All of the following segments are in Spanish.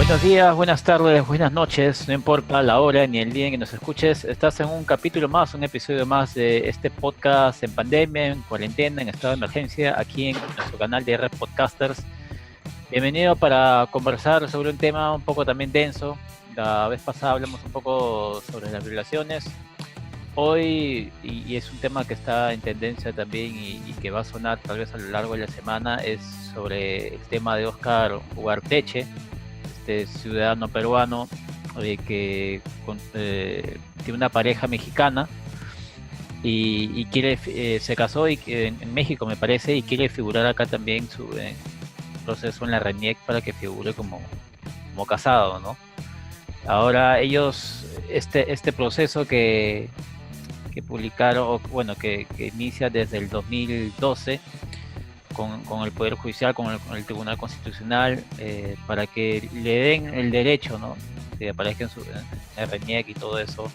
Buenos días, buenas tardes, buenas noches, no importa la hora ni el día en que nos escuches, estás en un capítulo más, un episodio más de este podcast en pandemia, en cuarentena, en estado de emergencia, aquí en nuestro canal de Red Podcasters. Bienvenido para conversar sobre un tema un poco también denso. La vez pasada hablamos un poco sobre las violaciones. Hoy, y es un tema que está en tendencia también y que va a sonar tal vez a lo largo de la semana, es sobre el tema de Oscar Ugarteche, ciudadano peruano que tiene una pareja mexicana y quiere se casó en México me parece y quiere figurar acá también su proceso en la RENIEC para que figure como casado, ¿no? Ahora ellos este proceso que publicaron o, bueno que inicia desde el 2012 con el Poder Judicial, con el Tribunal Constitucional, para que le den el derecho, ¿no? Que aparezca en el RENIEC y todo eso,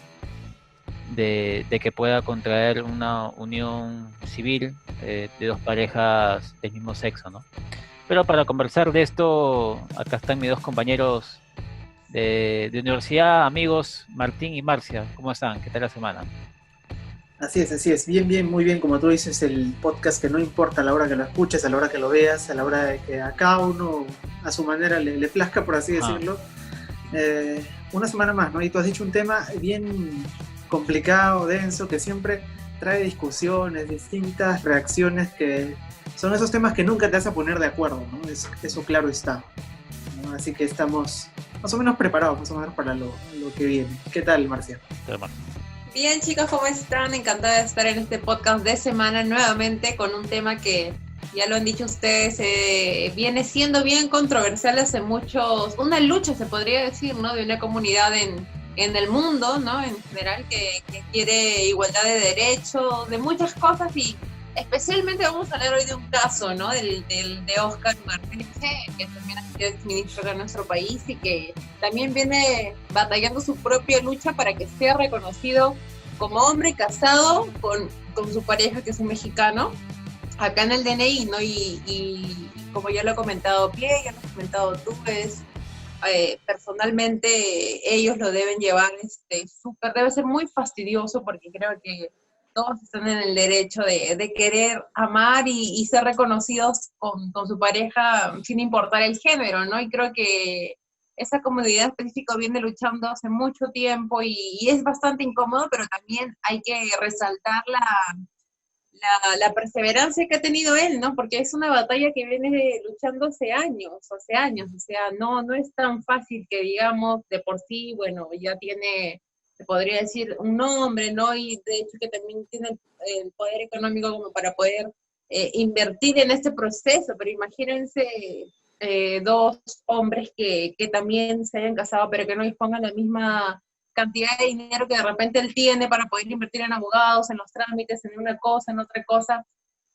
de que pueda contraer una unión civil de dos parejas del mismo sexo, ¿no? Pero para conversar de esto, acá están mis dos compañeros de universidad, amigos, Martín y Marcia. ¿Cómo están? ¿Qué tal la semana? Así es. Bien, bien, muy bien. Como tú dices, el podcast que no importa a la hora que lo escuches, a la hora que lo veas, a la hora de que a cada uno a su manera le plazca, por así Ajá. decirlo. Una semana más, ¿no? Y tú has dicho un tema bien complicado, denso, que siempre trae discusiones, distintas reacciones, que son esos temas que nunca te vas a poner de acuerdo, ¿no? Eso claro está, ¿no? Así que estamos más o menos preparados, más o menos para lo que viene. ¿Qué tal, Marcia? Bien, chicos, ¿cómo están? Encantada de estar en este podcast de semana nuevamente con un tema que, ya lo han dicho ustedes, viene siendo bien controversial hace muchos, una lucha se podría decir, ¿no? De una comunidad en el mundo, ¿no? En general, que quiere igualdad de derechos, de muchas cosas y especialmente vamos a hablar hoy de un caso, ¿no? De Oscar Martínez, que también ha sido exministro de nuestro país y que también viene batallando su propia lucha para que sea reconocido como hombre casado con su pareja, que es un mexicano, acá en el DNI, ¿no? Y como ya lo he comentado Pie, ya lo has comentado tú, personalmente ellos lo deben llevar súper, debe ser muy fastidioso porque creo que todos están en el derecho de querer amar y ser reconocidos con su pareja sin importar el género, ¿no? Y creo que esa comunidad específica viene luchando hace mucho tiempo y es bastante incómodo, pero también hay que resaltar la perseverancia que ha tenido él, ¿no? Porque es una batalla que viene luchando hace años, o sea, no es tan fácil que digamos de por sí, bueno, ya tiene, se podría decir, un nombre, ¿no? Y de hecho que también tiene el poder económico como para poder invertir en este proceso, pero imagínense dos hombres que también se hayan casado, pero que no dispongan la misma cantidad de dinero que de repente él tiene para poder invertir en abogados, en los trámites, en una cosa, en otra cosa,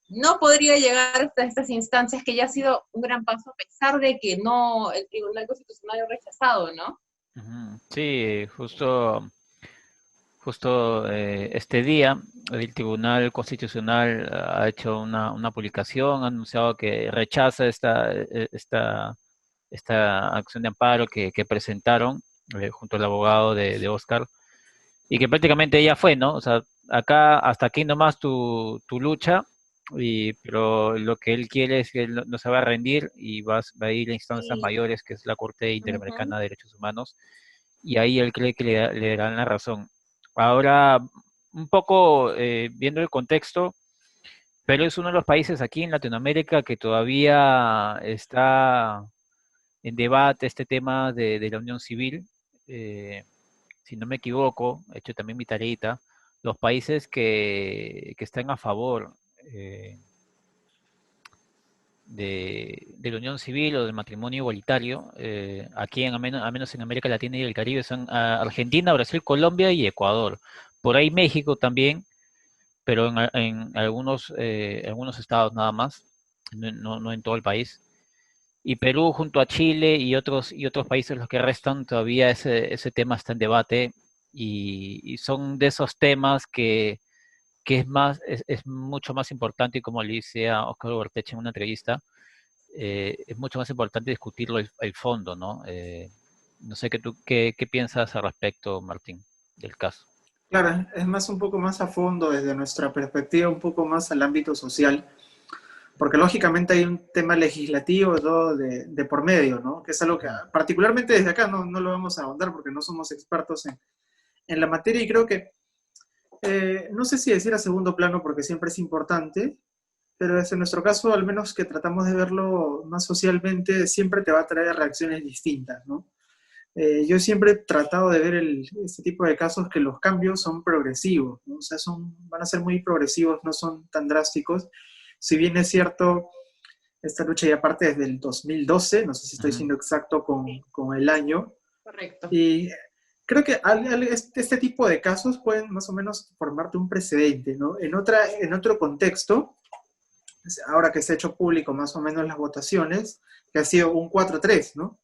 no podría llegar hasta estas instancias que ya ha sido un gran paso a pesar de que no, el Tribunal Constitucional ha rechazado, ¿no? Sí, justo este día el Tribunal Constitucional ha hecho una publicación, ha anunciado que rechaza esta acción de amparo que presentaron junto al abogado de Oscar y que prácticamente ya fue, ¿no? O sea, acá hasta aquí nomás tu lucha, pero lo que él quiere es que él no se va a rendir y va a ir a instancias Sí. mayores, que es la Corte Uh-huh. Interamericana de Derechos Humanos, y ahí él cree que le darán la razón. Ahora, un poco viendo el contexto, Perú es uno de los países aquí en Latinoamérica que todavía está en debate este tema de la unión civil. Eh, si no me equivoco, he hecho también mi tareita, los países que están a favor de la unión civil o del matrimonio igualitario, aquí al menos en América Latina y el Caribe, son Argentina, Brasil, Colombia y Ecuador. Por ahí México también, pero en algunos estados nada más, no en todo el país. Y Perú junto a Chile y otros países los que restan, todavía ese tema está en debate y son de esos temas que es mucho más importante, y como le dice a Oscar Ortecha en una entrevista, es mucho más importante discutirlo el fondo, ¿no? No sé qué piensas al respecto, Martín, del caso. Claro, es más un poco más a fondo desde nuestra perspectiva, un poco más al ámbito social, porque lógicamente hay un tema legislativo todo de por medio, ¿no? Que es algo que particularmente desde acá no lo vamos a ahondar porque no somos expertos en la materia y creo que, no sé si decir a segundo plano porque siempre es importante, pero es en nuestro caso, al menos que tratamos de verlo más socialmente, siempre te va a traer reacciones distintas, ¿no? Yo siempre he tratado de ver este tipo de casos que los cambios son progresivos, ¿no? O sea, van a ser muy progresivos, no son tan drásticos. Si bien es cierto, esta lucha ya parte desde el 2012, no sé si estoy siendo exacto Sí, con el año, correcto. y creo que este tipo de casos pueden más o menos formarte un precedente, ¿no? En otro contexto, ahora que se ha hecho público más o menos las votaciones, que ha sido un 4-3, ¿no?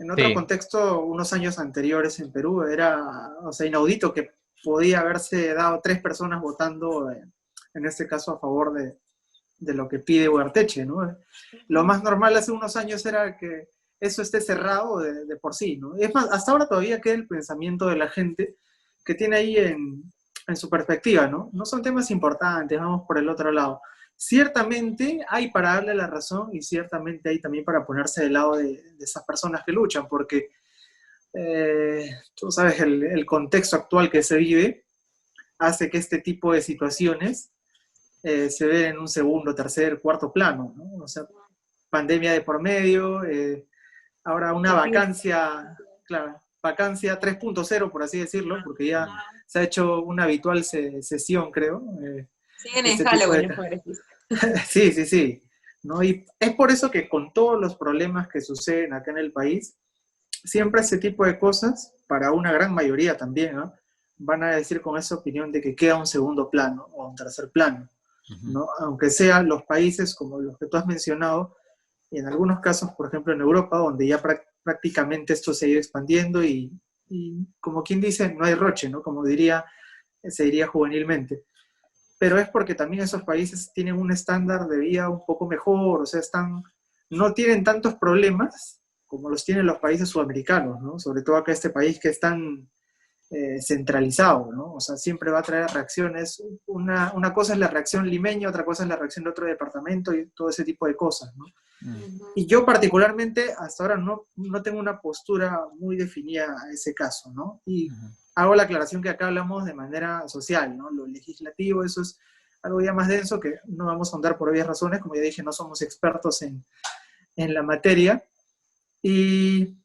En otro Sí, contexto, unos años anteriores en Perú era, o sea, inaudito que podía haberse dado 3 personas votando, en este caso a favor de lo que pide Ugarteche, ¿no? Lo más normal hace unos años era que eso esté cerrado de por sí, ¿no? Es más, hasta ahora todavía queda el pensamiento de la gente que tiene ahí en su perspectiva, ¿no? No son temas importantes, vamos por el otro lado. Ciertamente hay para darle la razón y ciertamente hay también para ponerse del lado de esas personas que luchan, porque tú sabes, el contexto actual que se vive hace que este tipo de situaciones se ven en un segundo, tercer, cuarto plano, ¿no? O sea, pandemia de por medio, ahora una vacancia, claro, vacancia 3.0, por así decirlo, porque ya se ha hecho una habitual sesión, creo, Siguen en este tipo Halloween de... los congresistas. Sí, sí, sí. ¿No? Y es por eso que con todos los problemas que suceden acá en el país, siempre ese tipo de cosas, para una gran mayoría también, ¿no? Van a decir con esa opinión de que queda un segundo plano o un tercer plano, ujú, ¿no? Aunque sean los países como los que tú has mencionado, y en algunos casos, por ejemplo, en Europa, donde ya prácticamente esto se ha ido expandiendo y como quien dice, no hay roche, ¿no? Como diría, se diría juvenilmente. Pero es porque también esos países tienen un estándar de vida un poco mejor, o sea, no tienen tantos problemas como los tienen los países sudamericanos, ¿no? Sobre todo acá este país que es tan centralizado, ¿no? O sea, siempre va a traer reacciones. Una cosa es la reacción limeña, otra cosa es la reacción de otro departamento y todo ese tipo de cosas, ¿no? mm, Y yo particularmente hasta ahora no tengo una postura muy definida a ese caso, ¿no? Y ujú. hago la aclaración que acá hablamos de manera social, ¿no? Lo legislativo, eso es algo ya más denso que no vamos a ahondar por obvias razones, como ya dije, no somos expertos en la materia. Y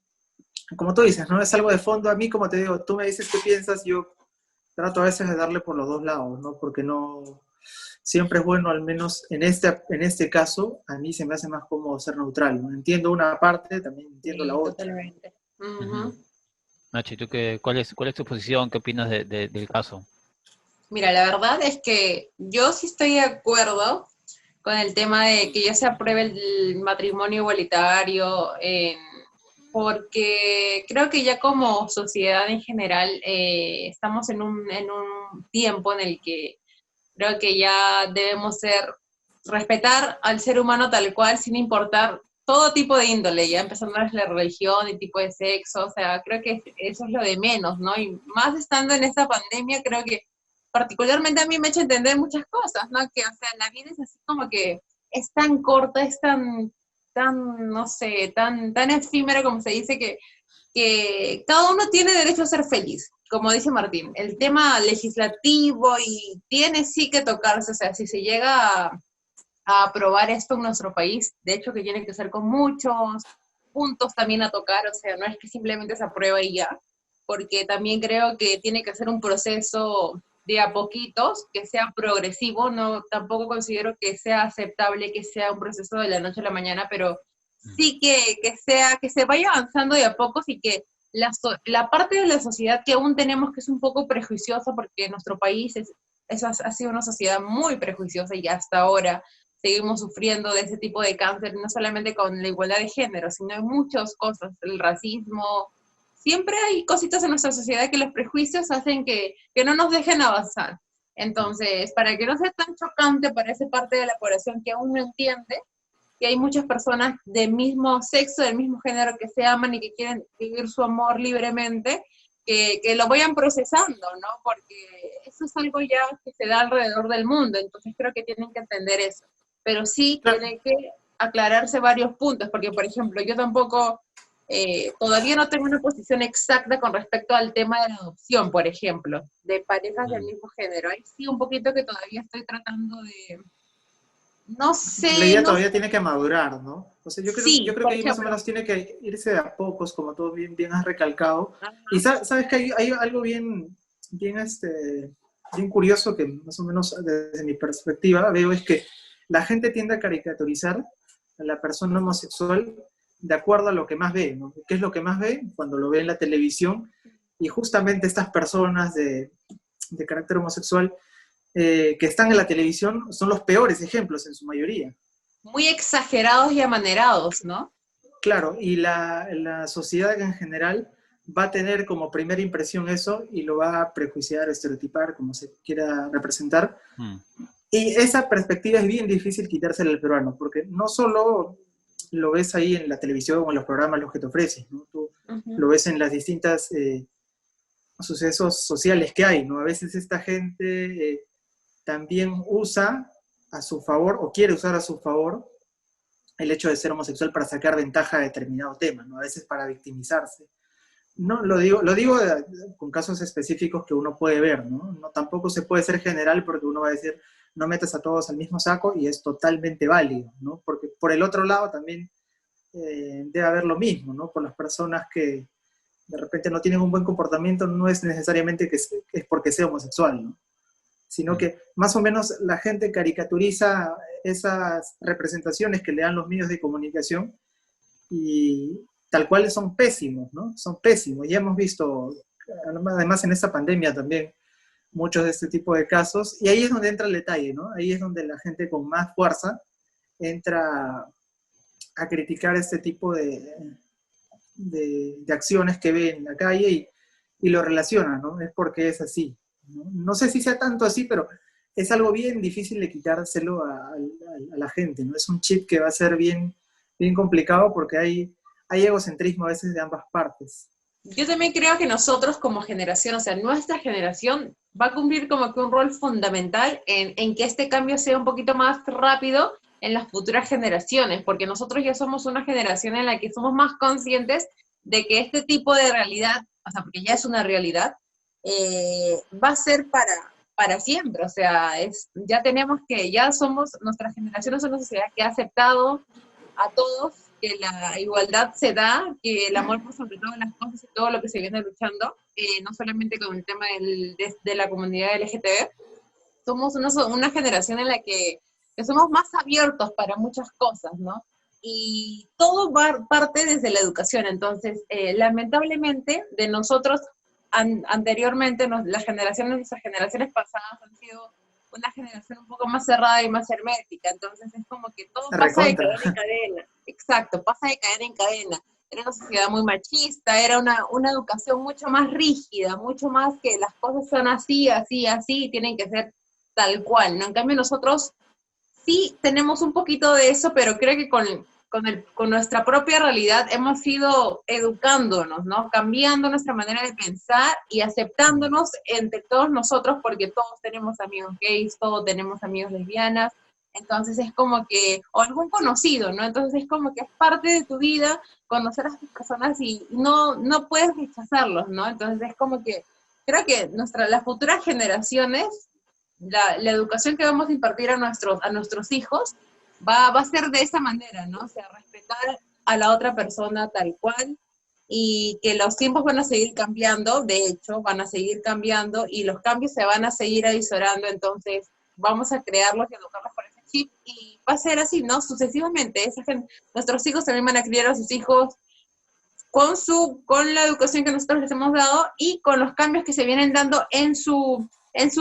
como tú dices, ¿no? Es algo de fondo. A mí, como te digo, tú me dices qué piensas, yo trato a veces de darle por los dos lados, ¿no? Porque no, siempre es bueno, al menos en este caso, a mí se me hace más cómodo ser neutral, ¿no? Entiendo una parte, también entiendo la Sí, otra. totalmente. Ujú. Ujú. Nachi, ¿cuál es tu posición? ¿Qué opinas del caso? Mira, la verdad es que yo sí estoy de acuerdo con el tema de que ya se apruebe el matrimonio igualitario, porque creo que ya como sociedad en general estamos en un tiempo en el que creo que ya debemos respetar al ser humano tal cual, sin importar todo tipo de índole, ya empezando desde la religión, el tipo de sexo, o sea, creo que eso es lo de menos, ¿no? Y más estando en esta pandemia, creo que particularmente a mí me ha hecho entender muchas cosas, ¿no? Que, o sea, la vida es así como que es tan corta, es tan, no sé, tan efímera como se dice que cada uno tiene derecho a ser feliz, como dice Martín. El tema legislativo y tiene sí que tocarse, o sea, si se llega a aprobar esto en nuestro país, de hecho que tiene que ser con muchos puntos también a tocar, o sea, no es que simplemente se aprueba y ya, porque también creo que tiene que ser un proceso de a poquitos, que sea progresivo, no tampoco considero que sea aceptable que sea un proceso de la noche a la mañana, pero Ujú, sí que se vaya avanzando de a pocos y que la parte de la sociedad que aún tenemos que es un poco prejuiciosa porque nuestro país ha sido una sociedad muy prejuiciosa y hasta ahora seguimos sufriendo de ese tipo de cáncer, no solamente con la igualdad de género, sino en muchas cosas, el racismo. Siempre hay cositas en nuestra sociedad que los prejuicios hacen que no nos dejen avanzar. ujú, Entonces, para que no sea tan chocante para esa parte de la población que aún no entiende, que hay muchas personas del mismo sexo, del mismo género que se aman y que quieren vivir su amor libremente, que lo vayan procesando, ¿no? Porque eso es algo ya que se da alrededor del mundo, entonces creo que tienen que entender eso. Pero sí Claro. tiene que aclararse varios puntos, porque por ejemplo, yo tampoco, todavía no tengo una posición exacta con respecto al tema de la adopción, por ejemplo, de parejas del mismo género. Ahí sí un poquito que todavía estoy tratando de, no La sé, idea no todavía sé. tiene que madurar, ¿no? O sea, yo Sí, creo por que ahí más o ejemplo. menos tiene que irse de a pocos, como tú bien has recalcado. Y Ajá. sabes que hay algo bien curioso que más o menos desde mi perspectiva veo es que la gente tiende a caricaturizar a la persona homosexual de acuerdo a lo que más ve, ¿no? ¿Qué es lo que más ve? Cuando lo ve en la televisión. Y justamente estas personas de carácter homosexual que están en la televisión son los peores ejemplos en su mayoría. Muy exagerados y amanerados, ¿no? Claro, y la sociedad en general va a tener como primera impresión eso y lo va a prejuiciar, estereotipar, como se quiera representar. Mm. Y esa perspectiva es bien difícil quitársela al peruano, porque no solo lo ves ahí en la televisión o en los programas los que te ofrecen, ¿no? Tú lo ves en las distintas sucesos sociales que hay, ¿no? A veces esta gente también usa a su favor o quiere usar a su favor el hecho de ser homosexual para sacar ventaja de determinado tema, ¿no? A veces para victimizarse. No, lo digo con casos específicos que uno puede ver, ¿no? No, tampoco se puede ser general porque uno va a decir, no metas a todos al mismo saco y es totalmente válido, ¿no? Porque por el otro lado también debe haber lo mismo, ¿no? Por las personas que de repente no tienen un buen comportamiento, no es necesariamente que es porque sea homosexual, ¿no? Sino que más o menos la gente caricaturiza esas representaciones que le dan los medios de comunicación y tal cual son pésimos, ¿no? Son pésimos. Ya hemos visto, además en esta pandemia también, muchos de este tipo de casos, y ahí es donde entra el detalle, ¿no? Ahí es donde la gente con más fuerza entra a criticar este tipo de acciones que ve en la calle y lo relaciona, ¿no? Es porque es así. ¿No? No sé si sea tanto así, pero es algo bien difícil de quitárselo a la gente, ¿no? Es un chip que va a ser bien complicado porque hay egocentrismo a veces de ambas partes. Yo también creo que nosotros como generación, o sea, nuestra generación va a cumplir como que un rol fundamental en que este cambio sea un poquito más rápido en las futuras generaciones, porque nosotros ya somos una generación en la que somos más conscientes de que este tipo de realidad, o sea, porque ya es una realidad, va a ser para siempre, o sea, ya tenemos que, ya somos, nuestra generación es una sociedad que ha aceptado a todos que la igualdad se da, que el amor por sobre todas las cosas y todo lo que se viene luchando, no solamente con el tema de la comunidad LGTB, somos una generación en la que somos más abiertos para muchas cosas, ¿no? Y todo parte desde la educación, entonces, lamentablemente, de nosotros anteriormente, nuestras generaciones pasadas han sido una generación un poco más cerrada y más hermética, entonces es como que todo pasa de Recontra. cadena en cadena, exacto, pasa de cadena en cadena. Era una sociedad muy machista, era una educación mucho más rígida, mucho más que las cosas son así, así, así, y tienen que ser tal cual, ¿no? En cambio nosotros sí tenemos un poquito de eso, pero creo que con nuestra propia realidad hemos ido educándonos, ¿no? Cambiando nuestra manera de pensar y aceptándonos entre todos nosotros, porque todos tenemos amigos gays, todos tenemos amigos lesbianas, entonces es como que, o algún conocido, ¿no? Entonces es como que es parte de tu vida conocer a estas personas y no puedes rechazarlos, ¿no? Entonces es como que creo que las futuras generaciones la educación que vamos a impartir a nuestros hijos va a ser de esa manera, ¿no? O sea, respetar a la otra persona tal cual y que los tiempos van a seguir cambiando, de hecho, van a seguir cambiando y los cambios se van a seguir avisorando, entonces vamos a crearlos y educarlos con ese chip y va a ser así, ¿no? Sucesivamente, nuestros hijos también van a criar a sus hijos con la educación que nosotros les hemos dado y con los cambios que se vienen dando en su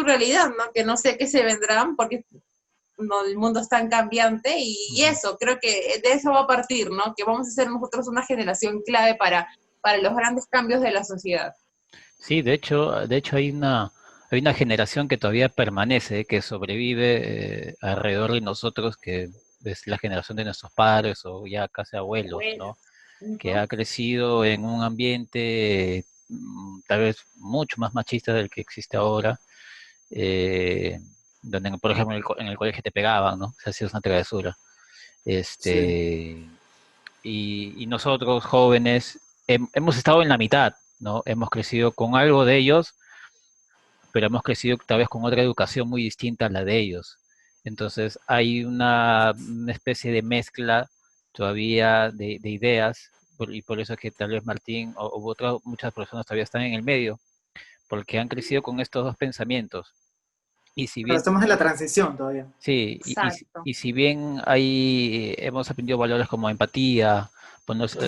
realidad, ¿no? Que no sé qué se vendrán porque no, el mundo es tan cambiante y eso, creo que de eso va a partir, ¿no? Que vamos a ser nosotros una generación clave para los grandes cambios de la sociedad. Sí, de hecho hay una generación que todavía permanece, que sobrevive alrededor de nosotros, que es la generación de nuestros padres o ya casi abuelos, Bueno. ¿no? Que ha crecido en un ambiente tal vez mucho más machista del que existe ahora, eh, donde, por ejemplo, en el colegio te pegaban, ¿no? Se hacía una travesura. Sí. Este, y nosotros, jóvenes, hemos estado en la mitad, ¿no? Hemos crecido con algo de ellos, pero hemos crecido tal vez con otra educación muy distinta a la de ellos. Entonces hay una especie de mezcla todavía de ideas, y por eso es que tal vez Martín o otras muchas personas todavía están en el medio, porque han crecido con estos dos pensamientos. Y si Claro, bien, estamos en la transición todavía. sí, Exacto. y si bien hay, hemos aprendido valores como empatía, ponerse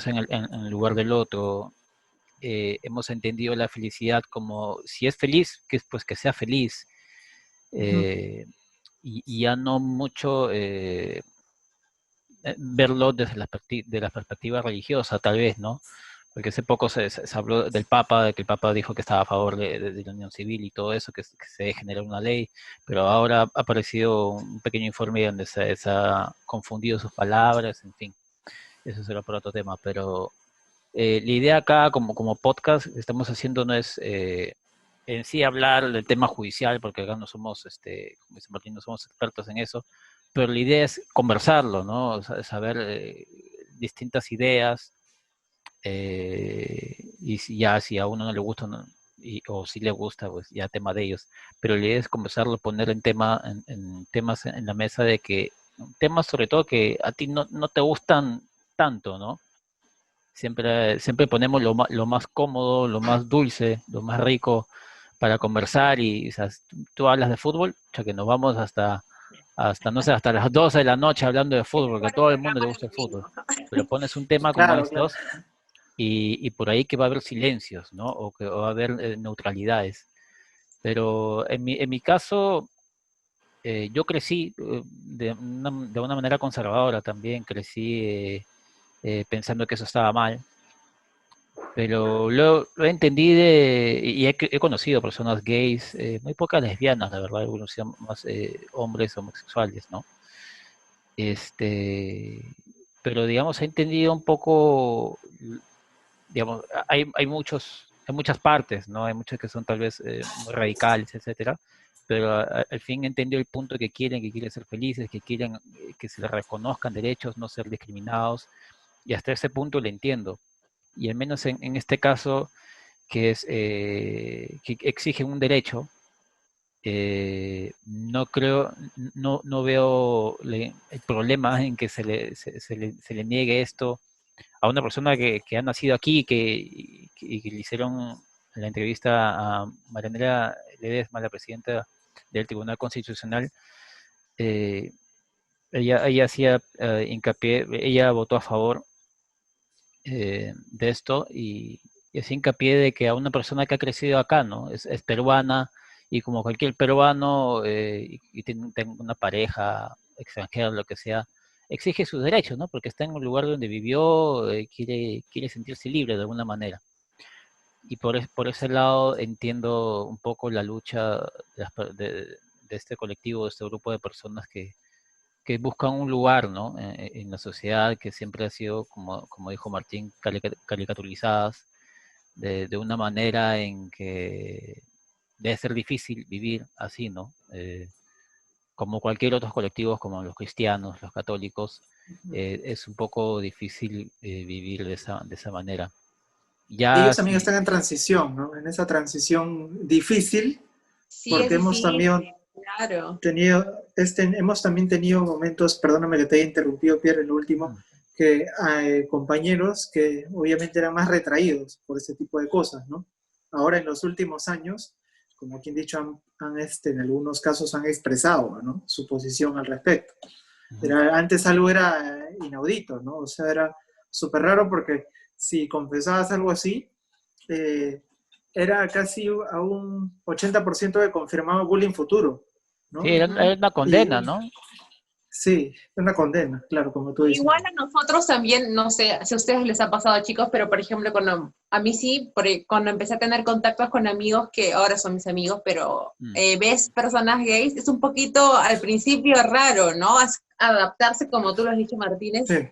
en el lugar del otro, hemos entendido la felicidad como si es feliz, que pues que sea feliz, Ujú. eh, y ya no mucho verlo desde de la perspectiva religiosa, tal vez, ¿no? Porque hace poco se habló del Papa, de que el Papa dijo que estaba a favor de la unión civil y todo eso, que se debe generar una ley, pero ahora ha aparecido un pequeño informe donde se ha confundido sus palabras, en fin, eso será por otro tema, pero la idea acá, como podcast, que estamos haciendo no es en sí hablar del tema judicial, porque acá no somos, como dice Martín, no somos expertos en eso, pero la idea es conversarlo, ¿no? O sea, saber distintas ideas, y si a uno no le gusta o si le gusta, pues ya tema de ellos. Pero la idea es conversarlo, poner en temas en la mesa de que, temas sobre todo que a ti no te gustan tanto, ¿no? Siempre ponemos lo más cómodo, lo más dulce, lo más rico para conversar y o sea, tú hablas de fútbol, ya que nos vamos no sé, hasta las 12 de la noche hablando de fútbol, porque a todo el Bueno, acá mundo le más gusta lo el fútbol. mismo. Pero pones un tema como Claro, claro. estos y por ahí que va a haber silencios, ¿no? O que va a haber neutralidades. Pero en mi caso, yo crecí de una manera conservadora también, crecí pensando que eso estaba mal, pero lo entendí y he conocido personas gays, muy pocas lesbianas, la verdad, algunos sean más hombres homosexuales, ¿no? Este, pero digamos, he entendido un poco, digamos, hay muchas partes, ¿no? Hay muchas que son tal vez muy radicales, etcétera, pero al fin he entendido el punto que quieren ser felices, que quieren que se les reconozcan derechos, no ser discriminados, y hasta ese punto lo entiendo. Y al menos en este caso, que es que exige un derecho, no veo el problema en que se le niegue esto a una persona que ha nacido aquí y que le hicieron la entrevista a Marianela Ledesma, la presidenta del Tribunal Constitucional. eh, ella hacía hincapié, ella votó a favor de esto y hacía hincapié de que a una persona que ha crecido acá, ¿no? Es peruana y como cualquier peruano y tiene una pareja extranjera, lo que sea, exige sus derechos, ¿no? Porque está en un lugar donde vivió, quiere sentirse libre de alguna manera. Y por ese lado entiendo un poco la lucha de este colectivo, de este grupo de personas que buscan un lugar, ¿no? En la sociedad que siempre ha sido, como dijo Martín, caricaturizadas de una manera en que debe ser difícil vivir así, ¿no? Como cualquier otro colectivo, como los cristianos, los católicos, es un poco difícil vivir de esa manera. Ya Ellos también sí, están en transición, ¿no? En esa transición difícil, Sí, es porque hemos difícil, también claro. hemos también tenido momentos, perdóname que te haya interrumpido, Pierre, en lo último, mm, que hay compañeros que obviamente eran más retraídos por ese tipo de cosas, ¿no? Ahora en los últimos años, como quien dicho, en algunos casos han expresado, ¿no? Su posición al respecto. ujú. Era, antes algo era inaudito, ¿no? O sea, era súper raro porque si confesabas algo así, eh, era casi a un 80% de confirmado bullying futuro, Sí, ¿no? era una Y condena, ¿no? Sí, una condena, claro, como tú dices. Igual a nosotros también, no sé si a ustedes les ha pasado, chicos, pero por ejemplo, cuando, a mí sí, cuando empecé a tener contactos con amigos que ahora son mis amigos, pero Mm. ves personas gays, es un poquito al principio raro, ¿no? Adaptarse, como tú lo has dicho, Martínez, Sí,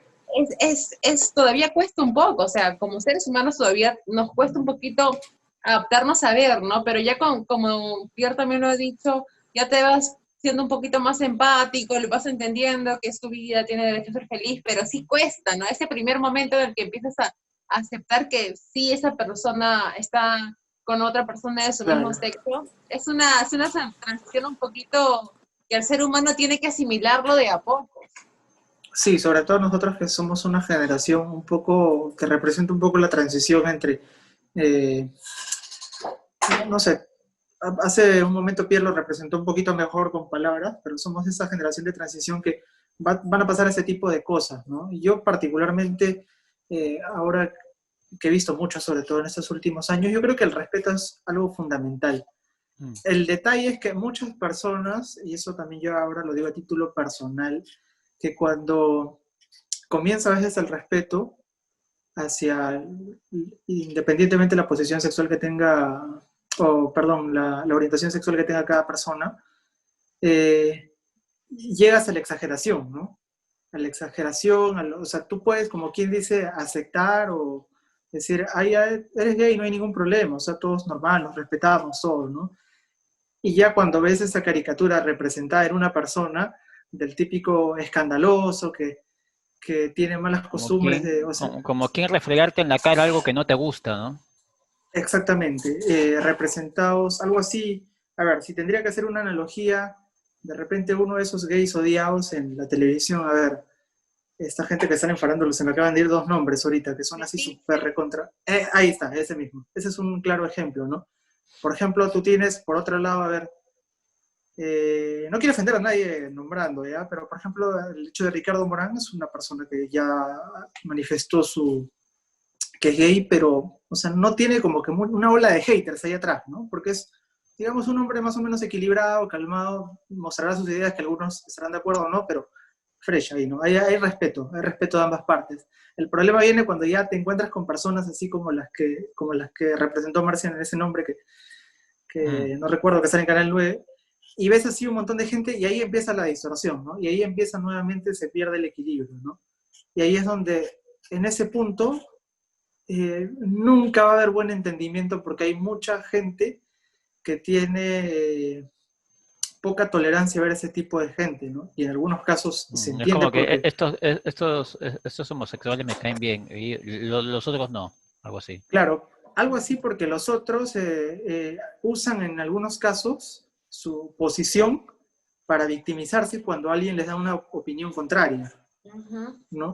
todavía cuesta un poco, o sea, como seres humanos todavía nos cuesta un poquito adaptarnos a ver, ¿no? Pero ya como Pierre también lo ha dicho, ya te vas siendo un poquito más empático, lo vas entendiendo que es tu vida, tiene derecho a ser feliz, pero sí cuesta, ¿no? Ese primer momento en el que empiezas a aceptar que sí esa persona está con otra persona de su mismo claro. sexo, es una transición un poquito que el ser humano tiene que asimilarlo de a poco. Sí, sobre todo nosotros que somos una generación un poco, que representa un poco la transición entre, eh, no sé, hace un momento Pierre lo representó un poquito mejor con palabras, pero somos esa generación de transición que van a pasar ese tipo de cosas, ¿no? Y yo particularmente, ahora que he visto mucho, sobre todo en estos últimos años, yo creo que el respeto es algo fundamental. Mm. El detalle es que muchas personas, y eso también yo ahora lo digo a título personal, que cuando comienza a veces el respeto hacia, independientemente de la posición sexual que tenga, o perdón, la orientación sexual que tenga cada persona, llegas a la exageración, ¿no? A la exageración, o sea, tú puedes, como quien dice, aceptar o decir, ay, eres gay, no hay ningún problema, o sea, todos normal, nos respetamos, todos, ¿no? Y ya cuando ves esa caricatura representada en una persona, del típico escandaloso que tiene malas costumbres de, o sea, Como quien refregarte en la cara algo que no te gusta, ¿no? exactamente, representados, algo así, a ver, si tendría que hacer una analogía, de repente uno de esos gays odiados en la televisión, a ver, esta gente que están enfadando, se me acaban de ir dos nombres ahorita, que son así súper recontra, ahí está, ese mismo, ese es un claro ejemplo, ¿no? Por ejemplo, tú tienes, por otro lado, a ver, no quiero ofender a nadie nombrando, ¿ya? Pero, por ejemplo, el hecho de Ricardo Morán es una persona que ya manifestó que es gay, pero, o sea, no tiene como que una ola de haters ahí atrás, ¿no? Porque es, digamos, un hombre más o menos equilibrado, calmado, mostrará sus ideas que algunos estarán de acuerdo o no, pero fresh ahí, ¿no? Hay respeto de ambas partes. El problema viene cuando ya te encuentras con personas así como las que representó Marcian en ese nombre Mm. que no recuerdo, que sale en Canal 9, y ves así un montón de gente y ahí empieza la distorsión, ¿no? Y ahí empieza nuevamente, se pierde el equilibrio, ¿no? Y ahí es donde, en ese punto, nunca va a haber buen entendimiento porque hay mucha gente que tiene poca tolerancia a ver ese tipo de gente, ¿no? Y en algunos casos se Es entiende como que porque, estos homosexuales me caen bien y los otros no, algo así. claro, algo así porque los otros usan en algunos casos su posición para victimizarse cuando alguien les da una opinión contraria, Ujú. ¿no?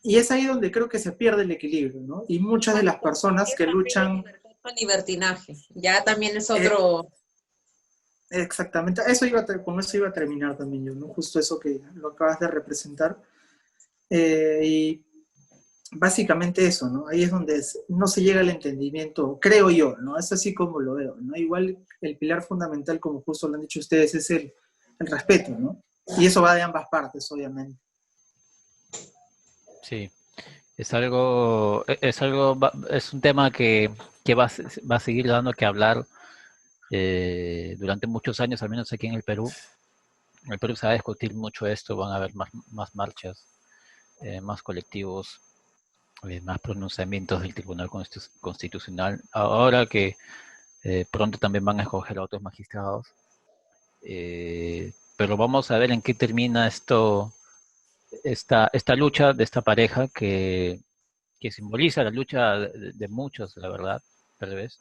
Y es ahí donde creo que se pierde el equilibrio, ¿no? Y muchas de las Cuando personas que empieza a ver luchan, libertad con libertinaje, ya también es eh, otro. exactamente, con eso iba a terminar también yo, ¿no? Justo eso que lo acabas de representar. Y básicamente eso, ¿no? Ahí es donde no se llega al entendimiento, creo yo, ¿no? Es así como lo veo, ¿no? Igual el pilar fundamental, como justo lo han dicho ustedes, es el respeto, ¿no? Y eso va de ambas partes, obviamente. Sí, es un tema que va a seguir dando que hablar durante muchos años, al menos aquí en el Perú. En el Perú se va a discutir mucho esto, van a haber más marchas, más colectivos, más pronunciamientos del Tribunal Constitucional. Ahora que pronto también van a escoger a otros magistrados. Pero vamos a ver en qué termina esta lucha de esta pareja que simboliza la lucha de muchos, la verdad, tal vez.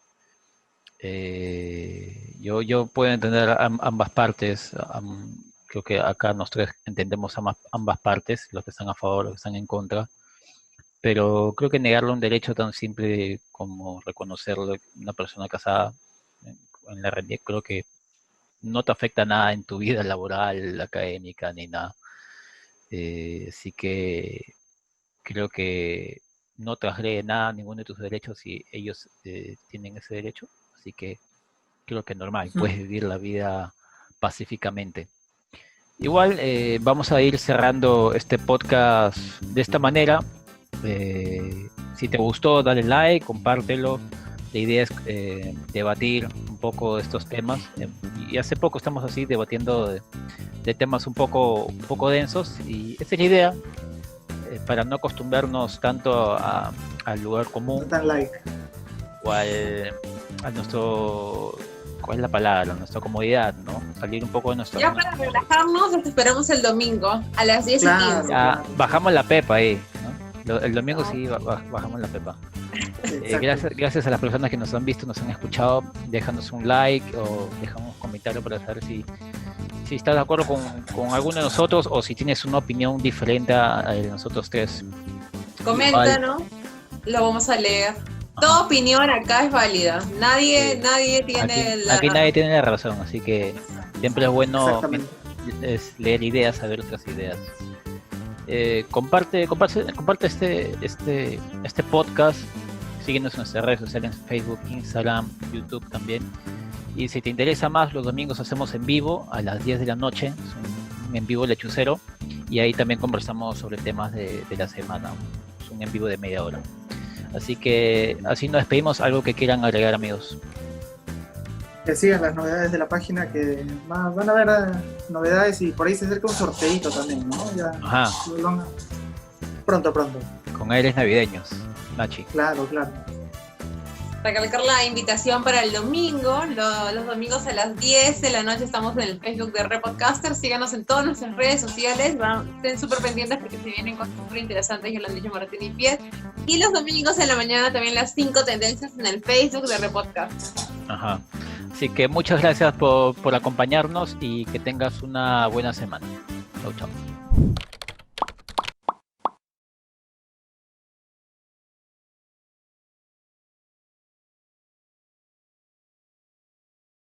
Yo puedo entender ambas partes. Creo que acá nosotros entendemos ambas partes, los que están a favor, los que están en contra. Pero creo que negarle un derecho tan simple como reconocerlo una persona casada en la realidad, creo que no te afecta nada en tu vida laboral, académica, ni nada. Así que creo que no transgrede nada, ninguno de tus derechos si ellos tienen ese derecho. Así que creo que normal, puedes vivir la vida pacíficamente. Igual vamos a ir cerrando este podcast de esta manera. Si te gustó, dale like, compártelo. La idea es debatir un poco estos temas. Y hace poco estamos así debatiendo de temas un poco densos. Y esa es la idea, para no acostumbrarnos tanto al lugar común. Dan like. O a nuestro, ¿cuál es la palabra? A nuestra comodidad, ¿no? Salir un poco de nuestra... Ya para relajarnos, te esperamos el domingo a las 10:15. Ya, bajamos la pepa ahí, ¿no? El domingo sí bajamos la pepa. Gracias a las personas que nos han visto, nos han escuchado. Déjanos un like o dejamos un comentario para saber si estás de acuerdo con alguno de nosotros o si tienes una opinión diferente a la de nosotros tres. Coméntanos, lo vamos a leer. Toda opinión acá es válida. Nadie tiene aquí nadie tiene la razón, así que siempre es bueno leer ideas, saber otras ideas. Comparte este podcast. Síguenos en nuestras redes sociales, Facebook, Instagram, YouTube también. Y si te interesa más, los domingos hacemos en vivo a las 10 de la noche, es un en vivo lechucero, y ahí también conversamos sobre temas de la semana. Es un en vivo de media hora. Así que así nos despedimos. ¿Algo que quieran agregar, amigos? Que sigan las novedades de la página, que van a haber novedades y por ahí se acerca un sorteito también, ¿no? Ya. Ajá. Pronto. Con aires navideños, Nachi. Claro. Recalcar la invitación para el domingo. Los domingos a las 10 de la noche estamos en el Facebook de Repodcaster. Síganos en todas nuestras redes sociales. Estén súper pendientes porque se vienen cosas súper interesantes, ya lo han dicho Martín y Piet. Y los domingos en la mañana también las 5 tendencias en el Facebook de Repodcaster. Ajá. Así que muchas gracias por acompañarnos y que tengas una buena semana. Chau.